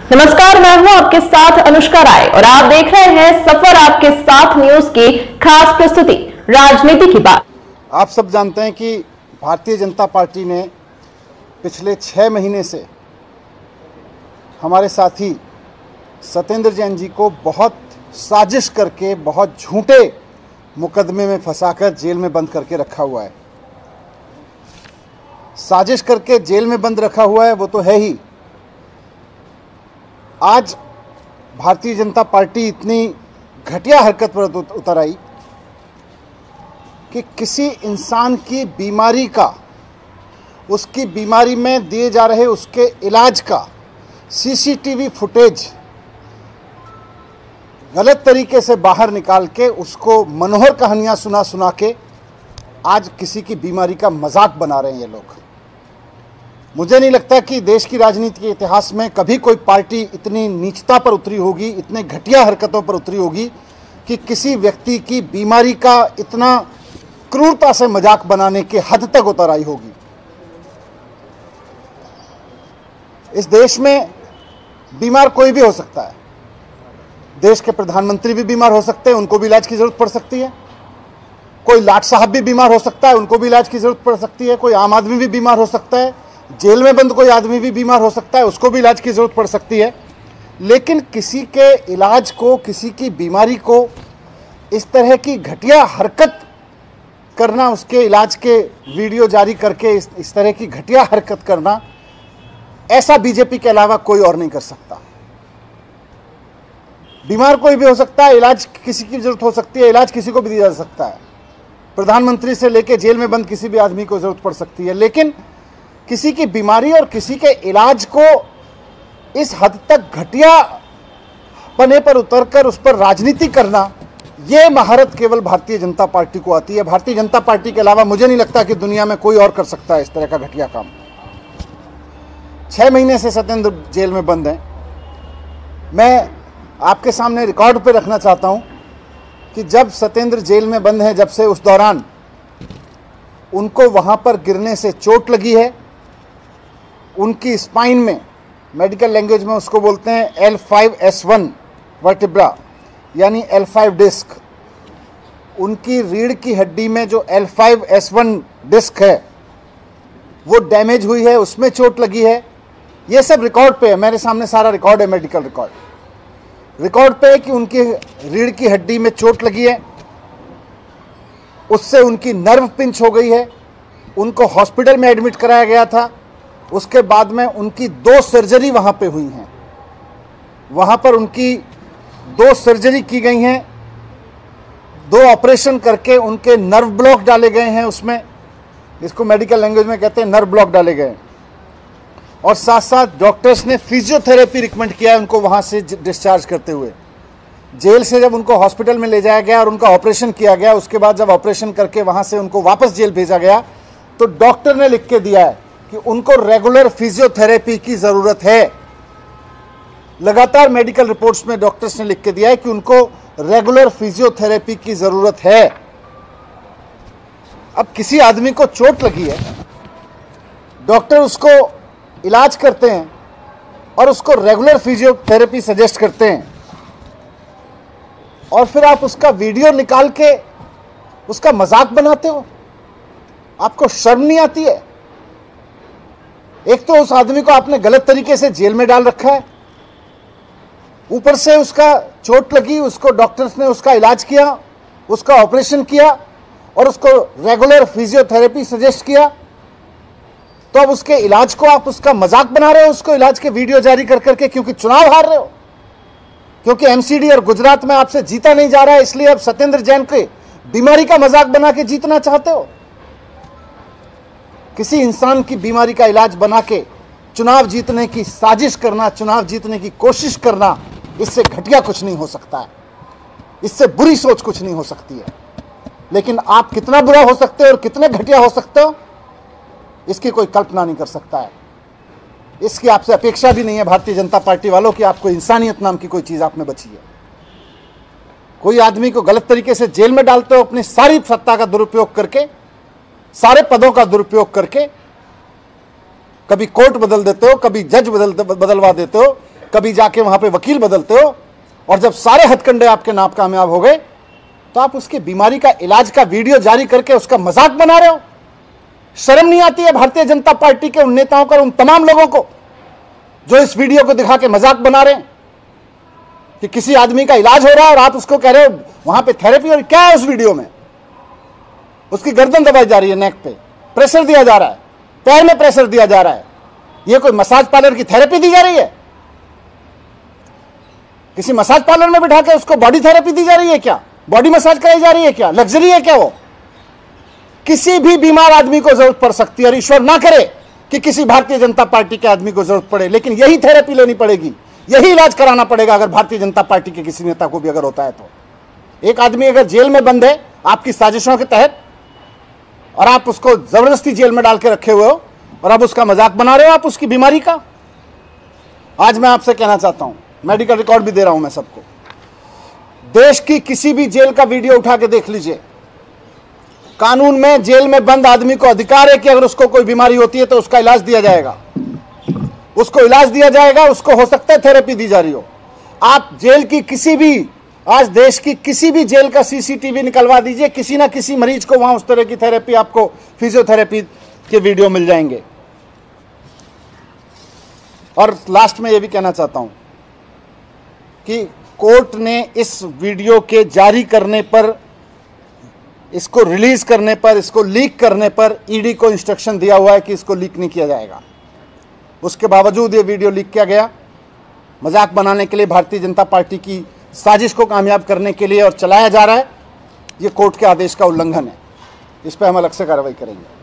नमस्कार, मैं हूं आपके साथ अनुष्का राय और आप देख रहे हैं सफर आपके साथ न्यूज की खास प्रस्तुति राजनीति की बात। आप सब जानते हैं कि भारतीय जनता पार्टी ने पिछले 6 महीने से हमारे साथी सत्येंद्र जैन जी को बहुत साजिश करके बहुत झूठे मुकदमे में फंसाकर जेल में बंद करके रखा हुआ है। साजिश करके जेल में बंद रखा हुआ है वो तो है ही। आज भारतीय जनता पार्टी इतनी घटिया हरकत पर उतर आई कि किसी इंसान की बीमारी का, उसकी बीमारी में दिए जा रहे उसके इलाज का सीसीटीवी फुटेज गलत तरीके से बाहर निकाल के उसको मनोहर कहानियां सुना के आज किसी की बीमारी का मजाक बना रहे हैं ये लोग। मुझे नहीं लगता कि देश की राजनीति के इतिहास में कभी कोई पार्टी इतनी नीचता पर उतरी होगी, इतने घटिया हरकतों पर उतरी होगी कि किसी व्यक्ति की बीमारी का इतना क्रूरता से मजाक बनाने के हद तक उतर आई होगी। इस देश में बीमार कोई भी हो सकता है। देश के प्रधानमंत्री भी बीमार हो सकते हैं, उनको भी इलाज की जरूरत पड़ सकती है। कोई लाट साहब भी बीमार हो सकता है, उनको भी इलाज की जरूरत पड़ सकती है। कोई आम आदमी भी बीमार हो सकता है, जेल में बंद कोई आदमी भी बीमार हो सकता है, उसको भी इलाज की जरूरत पड़ सकती है। लेकिन किसी के इलाज को, किसी की बीमारी को इस तरह की घटिया हरकत करना, उसके इलाज के वीडियो जारी करके इस तरह की घटिया हरकत करना, ऐसा बीजेपी के अलावा कोई और नहीं कर सकता। बीमार कोई भी हो सकता है, इलाज किसी की जरूरत हो सकती है, इलाज किसी को भी दिया जा सकता है। प्रधानमंत्री से लेकर जेल में बंद किसी भी आदमी को जरूरत पड़ सकती है। लेकिन किसी की बीमारी और किसी के इलाज को इस हद तक घटिया पने पर उतरकर उस पर राजनीति करना, यह महारत केवल भारतीय जनता पार्टी को आती है। भारतीय जनता पार्टी के अलावा मुझे नहीं लगता कि दुनिया में कोई और कर सकता है इस तरह का घटिया काम। 6 महीने से सत्येंद्र जेल में बंद हैं। मैं आपके सामने रिकॉर्ड पे रखना चाहता हूं कि जब सत्येंद्र जेल में बंद हैं, जब से उस दौरान उनको वहां पर गिरने से चोट लगी है। उनकी स्पाइन में, मेडिकल लैंग्वेज में उसको बोलते हैं L5S1 वर्टिब्रा यानी L5 डिस्क। उनकी रीढ़ की हड्डी में जो L5S1 डिस्क है वो डैमेज हुई है, उसमें चोट लगी है। ये सब रिकॉर्ड पे है, मेरे सामने सारा रिकॉर्ड है, मेडिकल रिकॉर्ड पे है कि उनकी रीढ़ की हड्डी में चोट लगी है, उससे उनकी नर्व पिंच हो गई है। उनको हॉस्पिटल में एडमिट कराया गया था। उसके बाद में उनकी 2 सर्जरी वहां पे हुई हैं। वहां पर उनकी 2 सर्जरी की गई हैं, 2 ऑपरेशन करके उनके नर्व ब्लॉक डाले गए हैं। उसमें इसको मेडिकल लैंग्वेज में कहते हैं नर्व ब्लॉक डाले गए। और साथ साथ डॉक्टर्स ने फिजियोथेरेपी रिकमेंड किया है उनको वहां से डिस्चार्ज करते हुए। जेल से जब उनको हॉस्पिटल में ले जाया गया और उनका ऑपरेशन किया गया, उसके बाद जब ऑपरेशन करके वहां से उनको वापस जेल भेजा गया तो डॉक्टर ने लिख के दिया है कि उनको रेगुलर फिजियोथेरेपी की जरूरत है। लगातार मेडिकल रिपोर्ट्स में डॉक्टर्स ने लिख के दिया है कि उनको रेगुलर फिजियोथेरेपी की जरूरत है। अब किसी आदमी को चोट लगी है, डॉक्टर उसको इलाज करते हैं और उसको रेगुलर फिजियोथेरेपी सजेस्ट करते हैं, और फिर आप उसका वीडियो निकाल के उसका मजाक बनाते हो। आपको शर्म नहीं आती है? एक तो उस आदमी को आपने गलत तरीके से जेल में डाल रखा है, ऊपर से उसका चोट लगी, उसको डॉक्टर्स ने उसका इलाज किया, उसका ऑपरेशन किया और उसको रेगुलर फिजियोथेरेपी सजेस्ट किया। तो अब उसके इलाज को आप उसका मजाक बना रहे हो, उसको इलाज के वीडियो जारी कर करके, क्योंकि चुनाव हार रहे हो, क्योंकि एमसीडी और गुजरात में आपसे जीता नहीं जा रहा है, इसलिए अब सत्येंद्र जैन के बीमारी का मजाक बना के जीतना चाहते हो। किसी इंसान की बीमारी का इलाज बना के चुनाव जीतने की साजिश करना, चुनाव जीतने की कोशिश करना, इससे घटिया कुछ नहीं हो सकता है, इससे बुरी सोच कुछ नहीं हो सकती है। लेकिन आप कितना बुरा हो सकते हो और कितने घटिया हो सकते हो, इसकी कोई कल्पना नहीं कर सकता है। इसकी आपसे अपेक्षा भी नहीं है भारतीय जनता पार्टी वालों की। आपको इंसानियत नाम की कोई चीज आप में बची है? कोई आदमी को गलत तरीके से जेल में डालते हो, अपनी सारी सत्ता का दुरुपयोग करके, सारे पदों का दुरुपयोग करके। कभी कोर्ट बदल देते हो, कभी जज बदलवा देते हो, कभी जाके वहां पे वकील बदलते हो, और जब सारे हथकंडे आपके नाप कामयाब हो गए तो आप उसकी बीमारी का इलाज का वीडियो जारी करके उसका मजाक बना रहे हो। शर्म नहीं आती है भारतीय जनता पार्टी के उन नेताओं को, उन तमाम लोगों को जो इस वीडियो को दिखा के मजाक बना रहे हैं कि किसी आदमी का इलाज हो रहा है और आप उसको कह रहे हो वहां पे थेरेपी। और क्या है उस वीडियो में? उसकी गर्दन दबाई जा रही है, नेक पे प्रेशर दिया जा रहा है, पैर में प्रेशर दिया जा रहा है। ये कोई मसाज पार्लर की थेरेपी दी जा रही है? किसी मसाज पार्लर में बिठा के उसको बॉडी थेरेपी दी जा रही है क्या? बॉडी मसाज कराई जा रही है क्या? लग्जरी है क्या वो? किसी भी बीमार आदमी को जरूरत पड़ सकती है, और ईश्वर ना करे कि किसी भारतीय जनता पार्टी के आदमी को जरूरत पड़े, लेकिन यही थेरेपी लेनी पड़ेगी, यही इलाज कराना पड़ेगा अगर भारतीय जनता पार्टी के किसी नेता को भी अगर होता है तो। एक आदमी अगर जेल में बंद है आपकी साजिशों के तहत, और आप उसको जबरदस्ती जेल में डाल के रखे हुए हो, और अब उसका मजाक बना रहे हो आप उसकी बीमारी का। आज मैं आपसे कहना चाहता हूं, मेडिकल रिकॉर्ड भी दे रहा हूं मैं सबको, देश की किसी भी जेल का वीडियो उठा के देख लीजिए। कानून में जेल में बंद आदमी को अधिकार है कि अगर उसको कोई बीमारी होती है तो उसका इलाज दिया जाएगा, उसको इलाज दिया जाएगा, उसको हो सकता है थेरेपी दी जा रही हो। आप जेल की किसी भी, आज देश की किसी भी जेल का सीसीटीवी निकलवा दीजिए, किसी ना किसी मरीज को वहां उस तरह की थेरेपी, आपको फिजियोथेरेपी के वीडियो मिल जाएंगे। और लास्ट में यह भी कहना चाहता हूं कि कोर्ट ने इस वीडियो के जारी करने पर, इसको रिलीज करने पर, इसको लीक करने पर ईडी को इंस्ट्रक्शन दिया हुआ है कि इसको लीक नहीं किया जाएगा। उसके बावजूद ये वीडियो लीक किया गया, मजाक बनाने के लिए, भारतीय जनता पार्टी की साजिश को कामयाब करने के लिए, और चलाया जा रहा है। ये कोर्ट के आदेश का उल्लंघन है, इस पर हम अलग से कार्रवाई करेंगे।